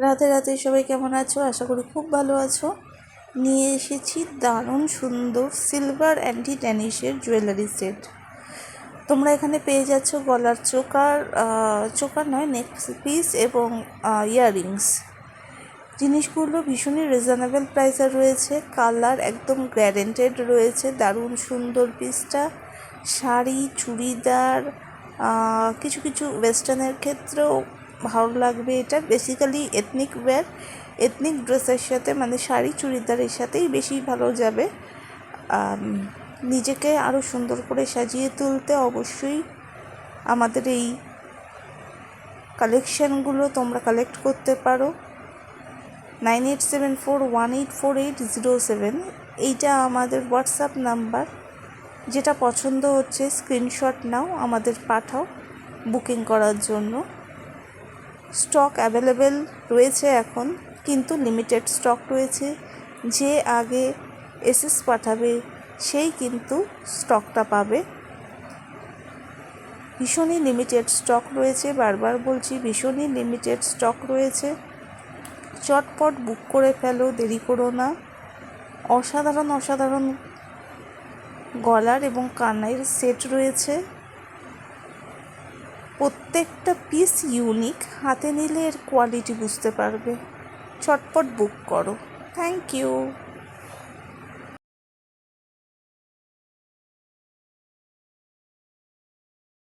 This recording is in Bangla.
রাতে রাতে সবাই কেমন আছো? আশা করি খুব ভালো আছো। নিয়ে এসেছি দারুণ সুন্দর সিলভার অ্যান্টি ট্যানিশের জুয়েলারি সেট। তোমরা এখানে পেয়ে যাচ্ছ গলার চোকার নয়, নেক পিস এবং ইয়াররিংস। জিনিসগুলো ভীষণই রিজনেবল প্রাইসে রয়েছে। কালার একদম গ্যারেন্টেড রয়েছে। দারুণ সুন্দর পিসটা। শাড়ি, চুড়িদার, কিছু কিছু ওয়েস্টার্নের ক্ষেত্রেও ভালো লাগবে। এটা বেসিক্যালি এথনিক ওয়্যার, এথনিক ড্রেসের সাথে, মানে শাড়ি চুড়িদারের সাথেই বেশি ভালো যাবে। নিজেকে আরও সুন্দর করে সাজিয়ে তুলতে অবশ্যই আমাদের এই কালেকশানগুলো তোমরা কালেক্ট করতে পারো। 9874184807 এইটা আমাদের হোয়াটসঅ্যাপ নাম্বার। যেটা পছন্দ হচ্ছে স্ক্রিনশট নাও, আমাদের পাঠাও বুকিং করার জন্য। স্টক অ্যাভেলেবেল রয়েছে এখন, কিন্তু লিমিটেড স্টক রয়েছে। যে আগে এসএস পাঠাবে সেই কিন্তু স্টকটা পাবে। ভীষণই লিমিটেড স্টক রয়েছে, বারবার বলছি ভীষণই লিমিটেড স্টক রয়েছে। চটপট বুক করে ফেলো, দেরি করো না। অসাধারণ অসাধারণ গলার এবং কানের সেট রয়েছে। প্রত্যেকটা পিস ইউনিক, হাতে নিলে এর কোয়ালিটি বুঝতে পারবে। চটপট বুক করো। Thank you.